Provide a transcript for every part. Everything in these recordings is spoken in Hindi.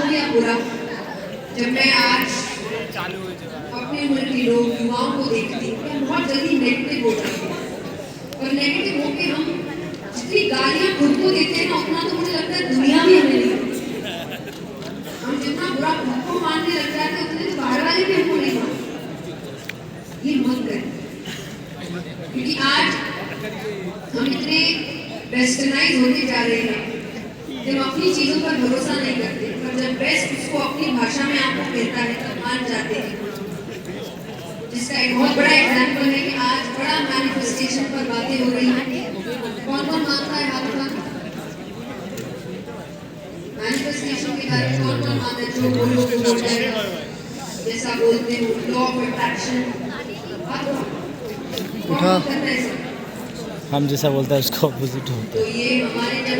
हो या बुरा, जब मैं आज अपने उम्र के लोग युवाओं को देखती हूँ तो बहुत जल्दी नेगेटिव हो जाते हैं। और नेगेटिव होके हम जितनी गालियाँ खुद को देते हैं ना, उतना तो मुझे लगता है दुनिया भी हमें नहीं देती। हम जितना बुरा खुद को मानने लग जाते हैं उतने तो बाहर वाले भी हमको नहीं मानते। ये मत करें, क्योंकि आज हम इतने वेस्टर्नाइज होते जा रहे हैं कि हम अपनी चीज़ों पर भरोसा नहीं करते, पर जब बेस्ट उसको अपनी भाषा में आपको कहता है तब मान जाते हैं। जिसका एक बहुत बड़ा एग्जाम्पल है कि आज बड़ा मैनिफेस्टेशन पर बातें हो रही हैं। कौन कौन मानता है हाथ उठा? मैनिफेस्टेशन के बारे में कौन कौन मानता है? जो बोलो वो हो जाएगा, जैसा बोलते हो, लॉ ऑफ अट्रैक्शन। उठा, हम जैसा बोलता है उसका ऑपोजिट होता है। तो ये हमारे जब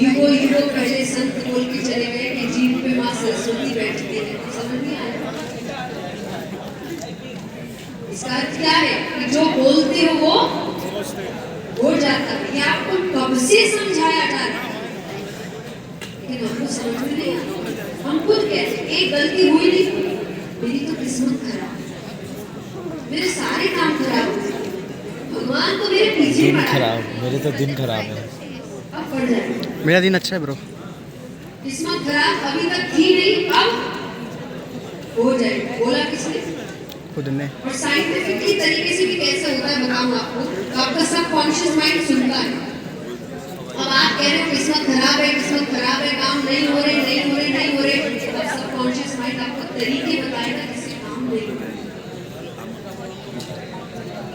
यूगो पहले संत बोल के चले गए कि जीव पे माँ सरस्वती बैठती है, तो समझ नहीं आया। इसका अर्थ क्या है कि जो बोलते हो वो हो जाता है। ये आपको कब से समझाया जा रहा है, लेकिन हमको समझ में नहीं आता। हम खुद कहते एक गलती हुई नहीं, मेरी तो किस्मत खराब, मेरे सारे काम खराब हो, भगवान तो मेरे पीछे दिन खराब, मेरे तो दिन खराब है। अब पड़ जाए, मेरा दिन अच्छा है ब्रो। किस्मत खराब अभी तक थी नहीं, अब हो जाएगा। बोला किसने? खुद ने। और साइंटिफिकली तरीके से भी कैसे होता है बताऊं आपको, तो आपका सबकॉन्शियस माइंड सुनता है। अब आप कह रहे हो किस्मत खराब है, किस्मत खराब है, काम नहीं हो रहे, नहीं हो रहे, नहीं हो रहे, अब सबकॉन्शियस माइंड आपको तरीके बताएगा जिससे काम नहीं हो रहा।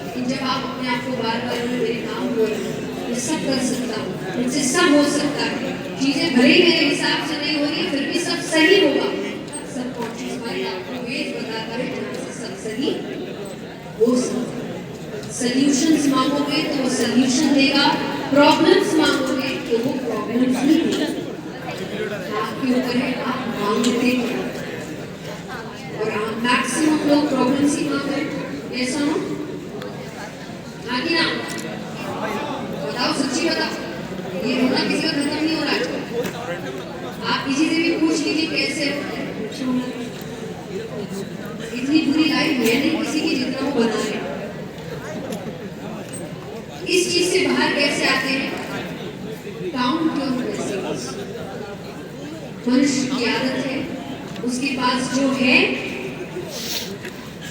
लेकिन जब आप अपने आप को बार बार मेरे काम हो रहे हैं, मैं सब कर सकता हूँ, मुझसे सब हो सकता है, चीजें भले ही मेरे हिसाब से नहीं हो रही है फिर भी सब सही होगा, सबकॉन्शियस माइंड आपको वेज बताता है जहाँ से सब सही हो सकता है। सॉल्यूशंस मांगोगे तो वो सॉल्यूशन देगा, प्रॉब्लम्स मांगोगे तो वो प्रॉब्लम्स नहीं देगा। आपके ऊपर है आप मांगते हैं, और मैक्सिमम लोग प्रॉब्लम्स ही मांग रहे हैं। ऐसा हो ना, बताओ सच्ची बताओ, ये होना किसी का खत्म नहीं हो रहा। आप किसी से भी पूछ लीजिए कैसे हो, इतनी बुरी लाइफ है नहीं किसी की जितना वो बना है। इस चीज से बाहर कैसे आते हैं? Count your blessings. मनुष्य की आदत है, उसके पास जो है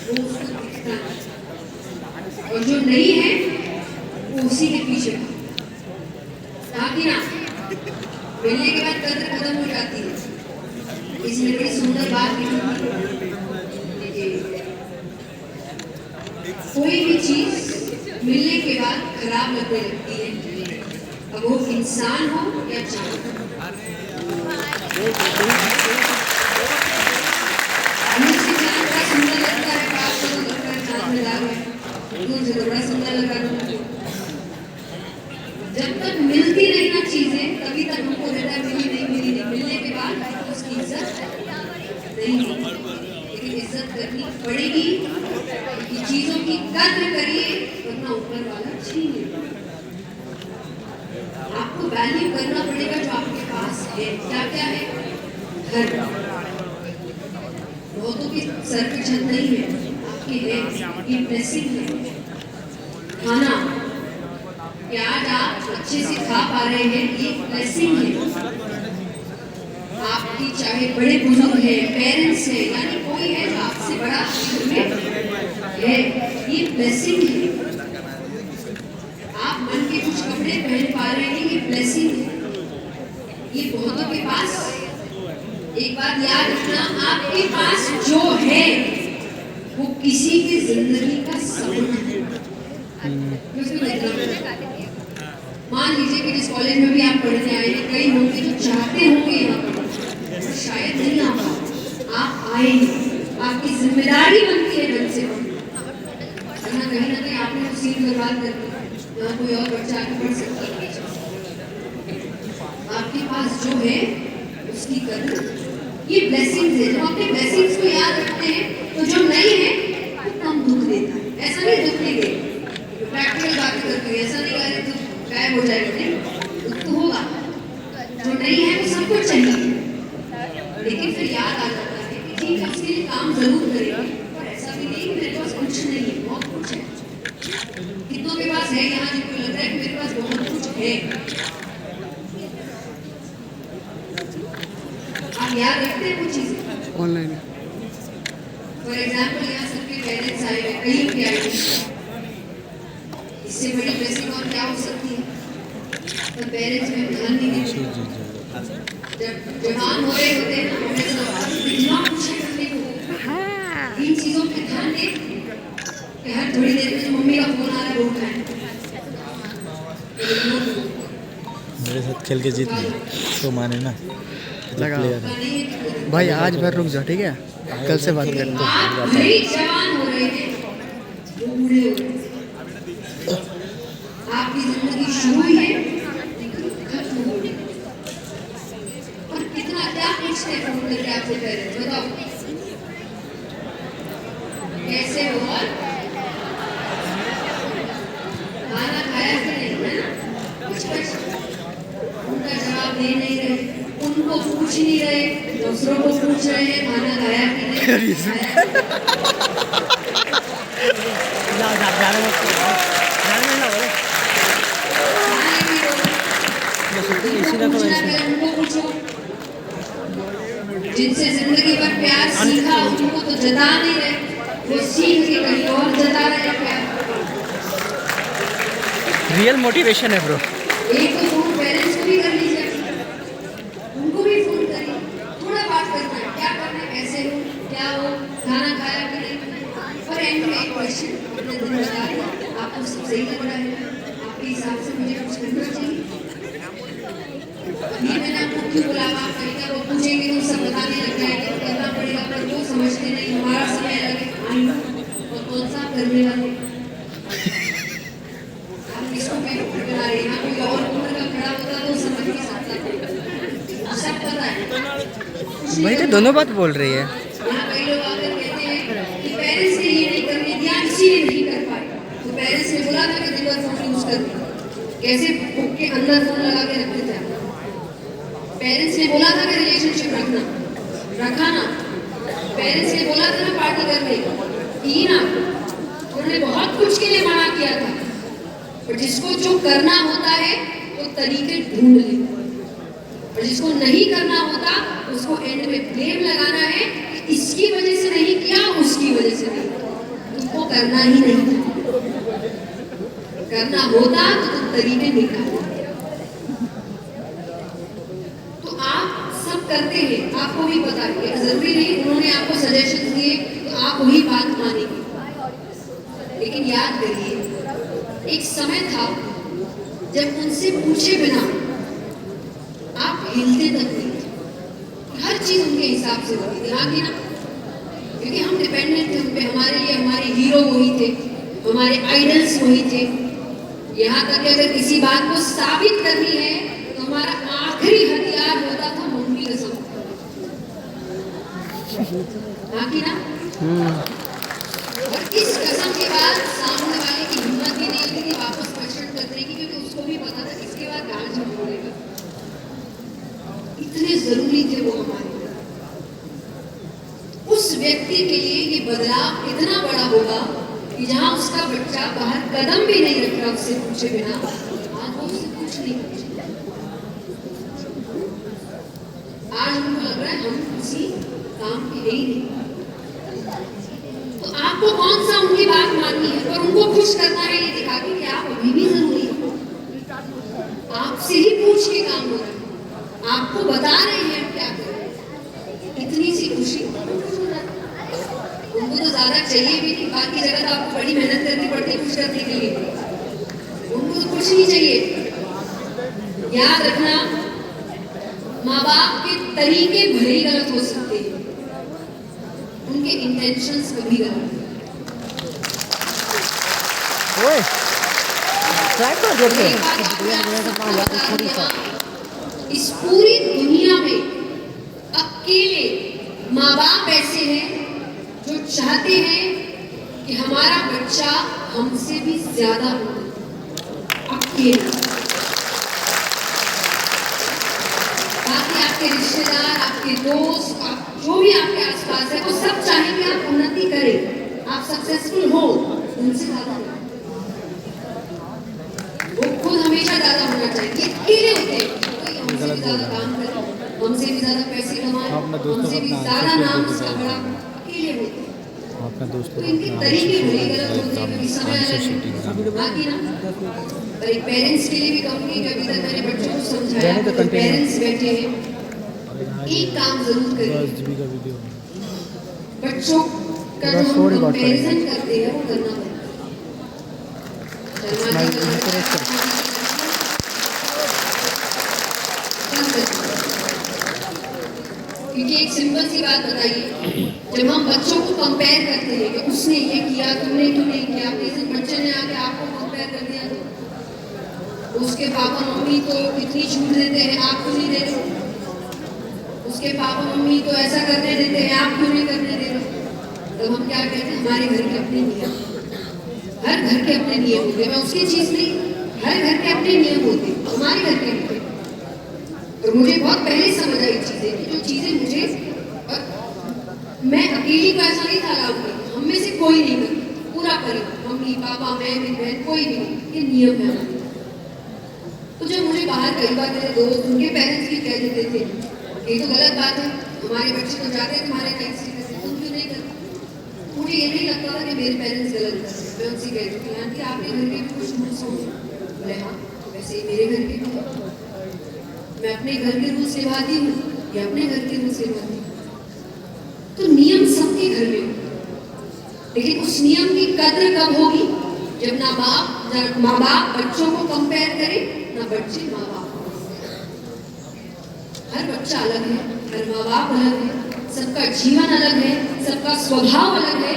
वो उसको दिखता है, और जो नहीं है वो उसी के पीछे ताकि ना मिलने के बाद कदर खत्म हो जाती है। इसलिए बड़ी सुंदर बात लिखी, कोई भी चीज मिलने के बाद खराब लगने लगती है, अब वो इंसान हो या जानवर। मुझे जान बड़ा सुंदर लगता है, बात करो लगता है चांद में लाल है, मुझे तो बड़ा सुंदर लगा। जब तक मिलती नहीं ना चीजें तभी तक हमको रहता है मिली नहीं, मिली नहीं, मिलने के बाद उसकी इज्जत नहीं होती। लेकिन इज्जत करनी पड़ेगी, चीजों की कद्र करिए वरना ऊपर वाला छीन लेगा। आपको वैल्यू करना पड़ेगा जो आपके पास है। क्या क्या है? घर, बहुतों के सर पे छत नहीं है, आपके है, ये ब्लेसिंग है। खाना, कि आज आप अच्छे से खा पा रहे हैं, ये ब्लेसिंग है। आपकी चाहे बड़े बुजुर्ग हैं, पेरेंट्स हैं, यानी कोई है जो आपसे बड़ा है, ये ब्लेसिंग है। आप मन के कुछ कपड़े पहन पा रहे हैं, ये ब्लेसिंग है। ये बहुतों के पास, एक बात याद रखना, आपके पास जो है वो किसी की जिंदगी का सपना है। मान लीजिए कि जिस कॉलेज में भी आप पढ़ने आए हैं, कई होंगे जो चाहते होंगे यहाँ पर, शायद नहीं आ पाए, आप आए, आपकी जिम्मेदारी बनती है ढंग से पढ़ना। कहीं ना कहीं आपने तो सीट बर्बाद कर दी, यहाँ कोई और बच्चा आगे पढ़ सकता है। आपके पास जो है उसकी कदर, ये ब्लेसिंग्स है। जब अपने ब्लेसिंग्स को याद रखते हैं तो जो नहीं है वो कम दुख देता है। ऐसा नहीं दुख नहीं देगा, प्रैक्टिकल बातें करते हैं, ऐसा नहीं कह रहे तो गायब हो जाएगा, नहीं दुख तो होगा। जो नहीं है वो सबको चाहिए, लेकिन काम जरूर करेंगे, पर ऐसा भी नहीं कि मेरे पास कुछ नहीं है, बहुत कुछ है। कितनों के पास है यहाँ जिनको लग रहा है कि मेरे पास बहुत कुछ है। आप याद रखते हैं वो चीजें ऑनलाइन फॉर एग्जाम्पल यहाँ सबके पेरेंट्स आए हुए, कई के आए हुए, इससे बड़ी ब्लेसिंग और क्या हो सकती है। पर पेरेंट्स में ध्यान नहीं देते, जब जवान हो रहे होते हैं ना, हमें सब इतना कुछ करने को, इन चीजों पे ध्यान दें कि हर थोड़ी देर में मम्मी का फोन आ रहा है, वो उठाएं। मेरे साथ खेल के जीत गए तो माने ना लगा। प्लेयर है। भाई आज भर रुक जाओ, ठीक है, कल से बात करते हैं। आप भले ही जवान हो रहे हैं, वो बूढ़े हो रहे हैं। आपकी जिंदगी शुरू हुई है, खत्म हो रही है। और कितना क्या पूछते हैं फोन करके आपसे पेरेंट्स, बताओ कैसे हो और खाना खाया कि नहीं, है ना? कुछ उनका जवाब दे नहीं रहे, उनको पूछ नहीं रहे, दूसरों को पूछ रहे हैं खाना खाया कि नहीं उनको पूछो। जिनसे जिंदगी भर प्यार सीखा उनको तो जता नहीं रहे, वो सीख के कहीं और जता रहे हैं प्यार। रियल मोटिवेशन है ब्रो। एक तो फोन पेरेंट्स को भी कर लीजिए, उनको भी फोन करिए, थोड़ा बात करना है, क्या करना है, कैसे हो, क्या हो, खाना खाया कि नहीं। और एंड में एक क्वेश्चन, अपने जिम्मेदारी आपको सब सही लग रहा है, आपके हिसाब से मुझे कुछ करना चाहिए। ये मैंने आपको क्यों बोला, आप कहीं वो पूछेंगे तो सब बताने लग जाएंगे, करना पड़ेगा, पर वो समझते नहीं, हमारा समय लगे और कौन सा करने वाले इसको मैं बना रही ना, कोई और उम्र का खड़ा होता तो समझ नहीं सकता, सब पता है। भाई तो दोनों बात बोल रही है। यहाँ कई लोग आकर कहते हैं कि पेरेंट्स ने ये नहीं करने दिया, इसीलिए नहीं कर पाए। तो पेरेंट्स ने बोला था कि दिन भर फोन यूज करना, कैसे बुक के अंदर फोन लगा के रखते थे। पेरेंट्स ने बोला था कि रिलेशनशिप रखा ना। पेरेंट्स ने बोला था ना पार्टी करने की ना, उन्होंने बहुत कुछ के लिए मना किया था। और जिसको जो करना होता है वो तरीके ढूंढ ले, और जिसको नहीं करना होता उसको एंड में ब्लेम लगाना है कि इसकी वजह से नहीं किया, उसकी वजह से नहीं, तुमको करना ही नहीं था। करना होता तो तुम तरीके निकाल। तो आप सब करते हैं, आपको भी पता है, जरूरी नहीं उन्होंने आपको सजेशन दिए तो आप वही बात मानेंगे। लेकिन याद करिए, एक समय था जब उनसे पूछे बिना आप हिलते तक नहीं थे, हर चीज उनके हिसाब से होती थी। हाँ कि ना, क्योंकि हम डिपेंडेंट थे उन पे, हमारे लिए हमारे हीरो वही थे, हमारे आइडल्स वही थे। यहाँ तक कि अगर किसी बात को साबित करनी है तो हमारा आखिरी हथियार होता था मम्मी कसम। हाँ कि ना? और इस कसम के बाद सामने वाले की हिम्मत भी नहीं होती थी वापस क्वेश्चन करने की, क्योंकि उसको भी पता था इसके बाद गाल झूठ बोलेगा। इतने जरूरी थे वो हमारे। उस व्यक्ति के लिए ये बदलाव इतना बड़ा होगा कि जहां उसका बच्चा बाहर कदम भी नहीं रख रहा उससे पूछे बिना, आज वो उससे कुछ नहीं पूछे। आज उनको लग रहा है हम किसी काम के ही नहीं। तो आपको कौन सा उनकी बात माननी है और उनको खुश करना है, ये दिखा के कि आप अभी भी जरूरी है। आपसे ही पूछ के काम हो रहा है, आपको बता रहे हैं क्या करें, इतनी सी खुशी। उनको तो ज्यादा चाहिए भी नहीं, बाकी जगह तो आपको बड़ी मेहनत करनी पड़ती है खुश करने के लिए, उनको तो कुछ नहीं चाहिए। याद रखना, माँ बाप के तरीके भले ही गलत हो सकते हैं, उनके इंटेंशंस कभी गलत नहीं। ओए ट्राई कर देते इस पूरी दुनिया में अकेले माँ बाप ऐसे हैं जो चाहते हैं कि हमारा बच्चा हमसे भी ज्यादा हो। अकेले बाकी आपके रिश्तेदार, आपके दोस्त, जो भी आपके आसपास है वो सब चाहेंगे आप उन्नति करें, आप सक्सेसफुल हो, उनसे ज्यादा नहीं। वो खुद हमेशा ज्यादा होना चाहिए, अकेले होते हैं, कोई हमसे भी ज्यादा काम करे, हमसे भी ज्यादा पैसे कमाए, हमसे भी ज्यादा नाम उसका बड़ा, अकेले होते हैं। अपना दोस्तों तो इनके तरीके बड़े गलत होते हैं, कभी समय अलग है, बाकी ना। और एक पेरेंट्स के लिए भी कहूँगी कि अभी तक मैंने बच्चों को समझाया, तो पेरेंट्स बैठे हैं, एक काम जरूर करिए, जीबी का वीडियो बच्चों का जो हम कंपैरिजन करते हैं वो करना पड़ता है। क्योंकि एक सिंपल सी बात बताइए, जब हम बच्चों को कंपेयर करते हैं कि उसने ये किया तुमने क्यों नहीं किया, किसी बच्चे ने आके आपको कंपेयर कर दिया तो उसके पापा मम्मी तो इतनी छूट देते हैं, आप क्यों नहीं दे रहे, उसके पापा मम्मी तो ऐसा करने देते हैं, आप क्यों नहीं करने दे रहे। तो हम क्या कहते हैं, हमारे घर के अपने नियम, हर घर के अपने नियम होते हैं। मैं उसकी चीज नहीं, हर घर के अपने नियम होते हैं, हमारे घर के होते हैं। और मुझे बहुत पहले समझ आई चीजें कि जो चीजें मुझे, और मैं अकेली को ऐसा नहीं था लागू करती, हम में से कोई नहीं करती, पूरा परिवार, मम्मी पापा मैं मेरी बहन कोई भी नहीं, ये नियम है हमारे। तो जब मुझे बाहर कई बार मेरे दोस्त उनके पेरेंट्स भी कह देते थे ये तो गलत बात है, हमारे बच्चे तो जाते हैं तुम्हारे कहीं से, तुम क्यों नहीं करते। मुझे ये नहीं लगता था कि मेरे पेरेंट्स गलत कर रहे हैं। मैं उनसे कहती थी आंटी आपके घर के भी कुछ रूल्स होंगे, बोले हाँ वैसे ही मेरे घर के भी है, मैं अपने घर के रूल्स निभाती हूँ या अपने घर के रूल्स निभाती हूँ। तो नियम सबके घर में होते, लेकिन उस नियम की कद्र कब होगी, जब माँ बाप बच्चों को कंपेयर करे, ना बच्चे माँ बाप। हर बच्चा अलग है, हर माँ बाप अलग है, सबका जीवन अलग है, सबका स्वभाव अलग है,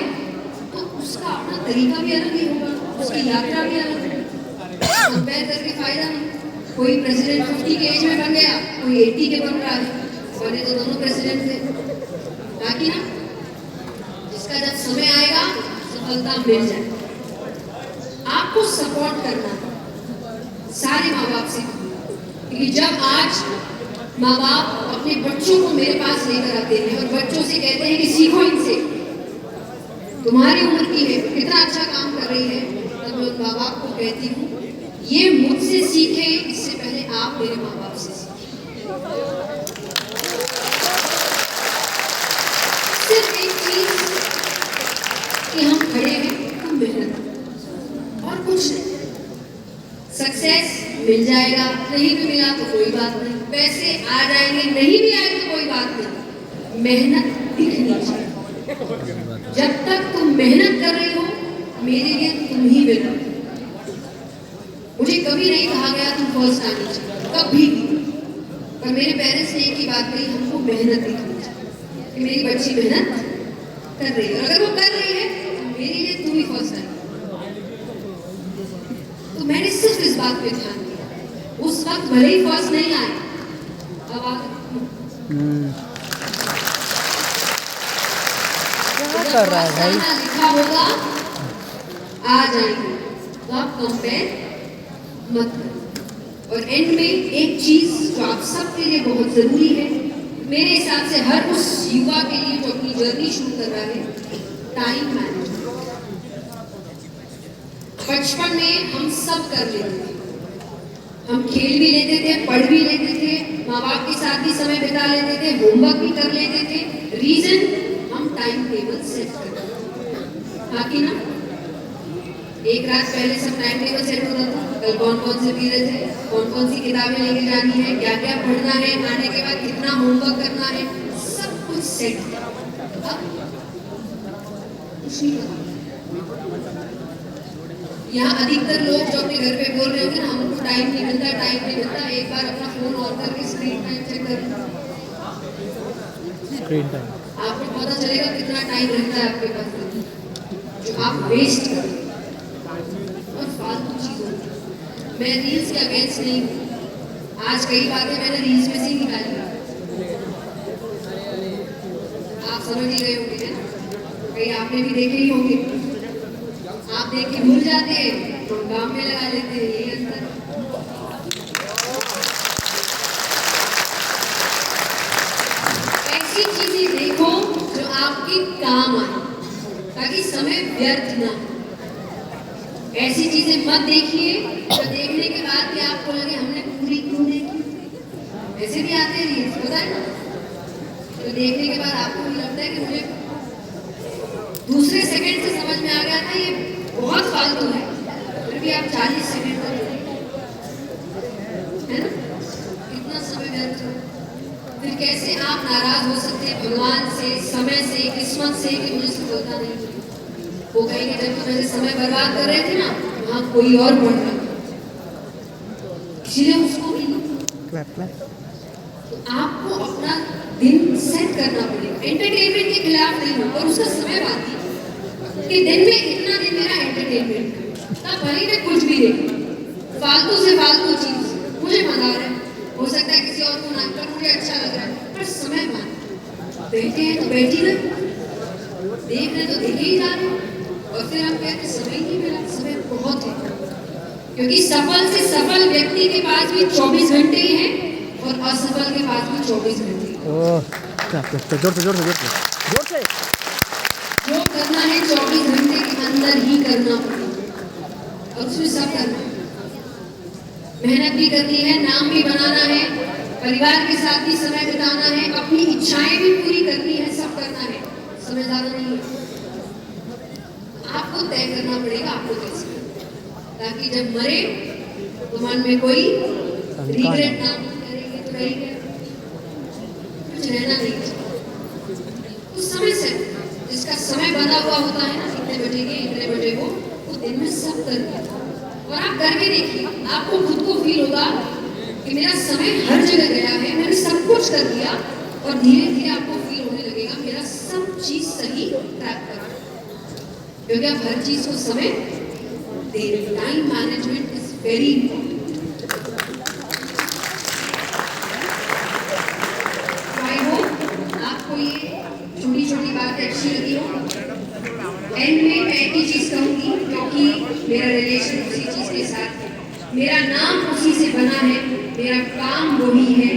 तो उसका अपना तरीका भी अलग ही होगा, उसकी यात्रा भी अलग है। कंपेयर करके फायदा नहीं। कोई प्रेसिडेंट 50 के एज में बन गया, कोई 80 के बन रहा है, बने तो दोनों प्रेसिडेंट थे, ताकि ना जिसका जब समय आएगा सफलता मिल जाए। आपको सपोर्ट करना सारे माँ बाप से, क्योंकि जब आज माँ बाप अपने बच्चों को मेरे पास लेकर आते हैं और बच्चों से कहते हैं कि सीखो इनसे, तुम्हारी उम्र की है, कितना अच्छा काम कर रही है, तब मैं माँ बाप को कहती हूँ ये मुझसे सीखे, इससे पहले आप मेरे माँ बाप से सीखें। सिर्फ एक चीज कि हम खड़े हैं तो मेहनत, और कुछ नहीं। सक्सेस मिल जाएगा, नहीं भी मिला तो कोई बात नहीं, पैसे आ जाएंगे, नहीं भी आए तो कोई बात नहीं, मेहनत दिखनी चाहिए। जब तक तुम मेहनत कर रही हो मेरे लिए तुम ही विनर। मुझे कभी नहीं कहा गया तुम फर्स्ट आनी चाहिए, कभी भी, पर मेरे पेरेंट्स ने एक ही बात कही, हमको मेहनत दिखनी चाहिए कि मेरी बच्ची मेहनत कर रही है, अगर वो कर रही है तो मेरे लिए तुम ही फर्स्ट आनी। तो मैंने सिर्फ इस बात पे ध्यान दिया, उस वक्त भले ही फर्स्ट नहीं आए, अब आ क्या कर रहा है भाई, लिखा होगा आ जाएंगे, तो आप कंपेयर मत करो। और एंड में एक चीज जो आप सबके लिए बहुत जरूरी है, मेरे हिसाब से हर उस युवा के लिए जो अपनी जर्नी शुरू कर रहा है, टाइम मैनेजमेंट। बचपन में हम सब कर लेते थे, हम खेल भी लेते थे, पढ़ भी लेते थे, माँ बाप के साथ भी समय बिता लेते थे, होमवर्क भी कर लेते थे। रीजन हम टाइम टेबल सेट करते थे, ताकि ना एक रात पहले सब टाइम टेबल सेट होता था, कल कौन कौन से पीरियड है, कौन कौन सी किताबें लेके जानी है, क्या क्या पढ़ना है, आने के बाद कितना होमवर्क करना है, सब कुछ सेट है। अब कुछ नहीं पता। यहाँ अधिकतर लोग जो अपने घर पे बोल रहे होंगे ना हमको टाइम नहीं मिलता, टाइम नहीं मिलता, एक बार अपना फोन ऑन करके स्क्रीन टाइम चेक कर, स्क्रीन टाइम आपको पता चलेगा कितना टाइम रहता है आपके पास जो आप वेस्ट कर और फालतू चीजों। मैं रील्स के अगेंस्ट नहीं हूँ, आज कई बातें मैंने रील्स में से ही निकाली, आप समझ ही गए होंगे, है ना, कई आपने भी देखे ही होंगे। आप देख के भूल जाते हैं तो काम में लगा लेते हैं, यही अंतर। ऐसी चीजें देखो आपके काम आए, ताकि समय व्यर्थ ना हो। ऐसी चीजें मत देखिए जो देखने के बाद भी आपको लगे हमने पूरी क्यों देखी। ऐसे भी आते हैं रील्स, पता है ना, तो देखने के बाद आपको भी लगता है कि मुझे दूसरे सेकंड से समझ में आ गया था ये बहुत फालतू है, फिर भी आप 40 सेकंड तक है ना, कितना समय व्यर्थ हो। फिर कैसे आप नाराज हो सकते हैं भगवान से, समय से, किस्मत से कि मुझे सफलता नहीं मिली। वो कहेंगे जब तुम ऐसे समय बर्बाद कर रहे थे ना, वहां कोई और पढ़ रहा था, इसलिए उसको मिली। तो आपको अपना दिन सेट करना पड़ेगा। एंटरटेनमेंट के खिलाफ नहीं हो, और उसका समय बात कि दिन में इतना दिन मेरा एंटरटेनमेंट है, तब भले मैं कुछ भी देखूं, फालतू से फालतू चीज मुझे मजा आ रहा है, हो सकता है किसी और को ना, पर मुझे अच्छा लग रहा है, पर समय बात। बैठे हैं तो बैठी रहे, देख रहे तो देखे ही जा रहे, और फिर हम कहते समय नहीं मिला। समय बहुत है, क्योंकि सफल से सफल व्यक्ति के पास भी 24 घंटे ही हैं और असफल के पास भी 24 घंटे। जोर से जो करना है 24 घंटे के अंदर ही करना पड़ेगा, और उसमें सब करना है। मेहनत भी करनी है, नाम भी बनाना है, परिवार के साथ भी समय बिताना है, अपनी इच्छाएं भी पूरी करनी है, सब करना है। समय ज्यादा नहीं है, आपको तय करना पड़ेगा आपको कैसे, ताकि जब मरे तो मन में कोई रिग्रेट ना करेंगे तो रही गया, कुछ रहना नहीं चाहिए। उस समय से जिसका समय बंधा हुआ होता है ना, इतने बजे के इतने बजे को, वो दिन में सब कर दिया। और आप करके देखिए, आपको खुद को फील होगा कि मेरा समय हर जगह गया है, मैंने सब कुछ कर दिया, और धीरे धीरे आपको फील होने लगेगा मेरा सब चीज सही ट्रैक कर, क्योंकि आप हर चीज को समय दे रहे। Time management is very important. I hope आपको ये छोटी छोटी बातें अच्छी लगी हो। एंड में मैं एक ही चीज कहूंगी, क्योंकि मेरा रिलेशन उसी चीज के साथ है, मेरा नाम उसी से बना है, मेरा काम वही है,